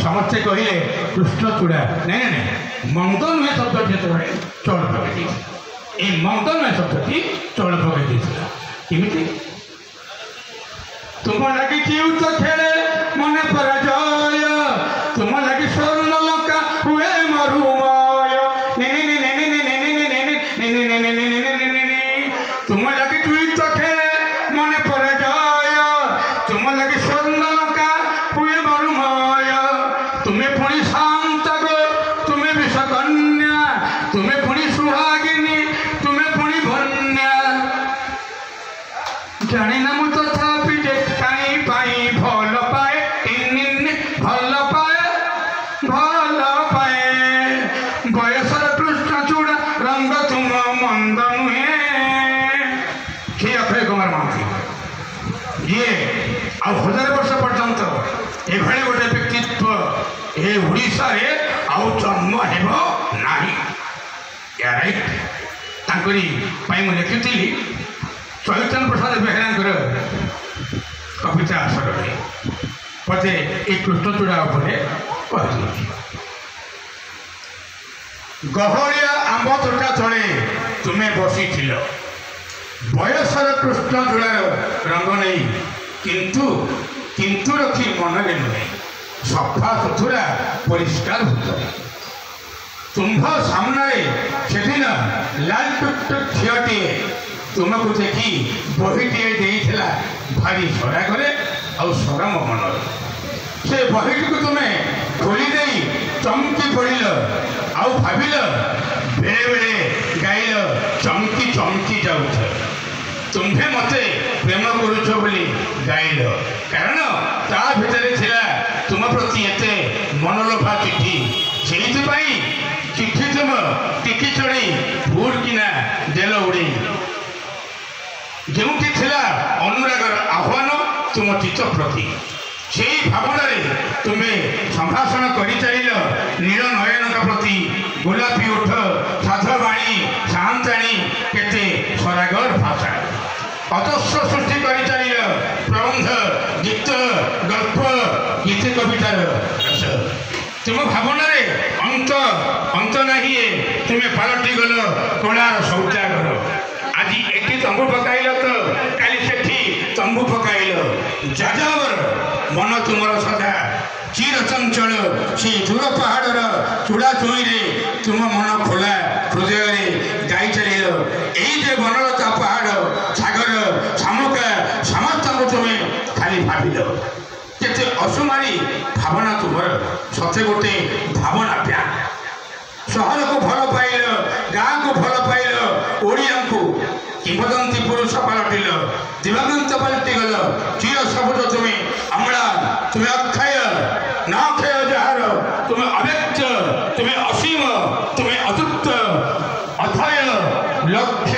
समस्ते कहले कृष्णचूड़ा नहीं नहीं मंद नुहे शब्द चौड़ पकई ये मंद नुहे शब्दी चौड़ पकई केमी तुम लगी युद्ध खेले मन पराजय तुम लगी स्वर्ण लंका हुए मरुमय तुम लगी युद्ध खेले मन पराजय तुम लगी स्वर्ण लंका हुए मरुमय तुम्हें पुणी शांत गो तुम्हें विषकन्या तुम्हें पुणी सुहागिनी तुम्हें पुणी भन्या जानी ना मु तथापि जे काई पाई भल पाए भल पाए बयसर कृष्णचूड़ा रंग तुम मंद नुहे किए अक्षय कुमार महांती ये आ 1000 वर्ष पर्यंत एभली गोटे व्यक्तित्व ए ओडिशा रे आउ जन्म हेब नाही या राइट तांकरी पाई मु लिखिथिली चैतन्य प्रसाद बेहेरांकर कविता आसर मते ये कृष्णचूड़ा कहते गहरिया आंब तोटा तले तुम्हें बसी बयसर कृष्णचूड़ार रंग नहीं किंतु किंतु रखी मन में नुहे सफा सुथुरा परिष्कार भूतरे तुम्भ सामने से लाल टुकटुक झीटे तुमको देखी बहीटे देला भारी सरागरे आउ सरम मन से बहीटी को तुम्हें खोली दे चमकी पड़िल आउ भाविल बेले बेले गाइल चमकी चमकी जाऊ तुम्हें मते प्रेम करुच बोली गाइल कारण ता भितर थिला तुम प्रति एते मनलोभा चिठी से चिठी तुम टिकी चढ़ी भूर किना देल उड़ी जोटी थिला अनुरागर आह्वान तुम चित्त प्रति से भावना तुम्हें संभाषण कर चल नील नयन प्रति गोलापी उठ साधवाणी शांताणी केते सरागर भाषा अजस्र सृष्टि कर चल प्रबंध गीत गल्प गीत कवितार तुम भावना अंत अंत नहीं तुम्हें पलटि गल कलार शौचागर आज एटी तंबू पकाइल तो काली सेठी तंबू पकाइल जाजावर मन तुमर सदा चिर चंचल से दूर पहाड़र चूड़ा चुई तुम मन खोला हृदय गाई चल ये बनलता पहाड़ सागर शामुका समस्त तुम्हें खाली भाविल केते असुमारी भावना तुमर सते गोटे भावना प्या सहर को भल पाइल गाँ को भल पाइल ओडिया को किंवदंती पुरुष पलटिल दिवंगत पलटि गल चिर सबुज तुम्हें अम्ला तुम्हें अक्षय न अक्षय जार तुम्हें अव्यक्त तुम्हें असीम तुम्हें अतृप्त अथय लक्ष्य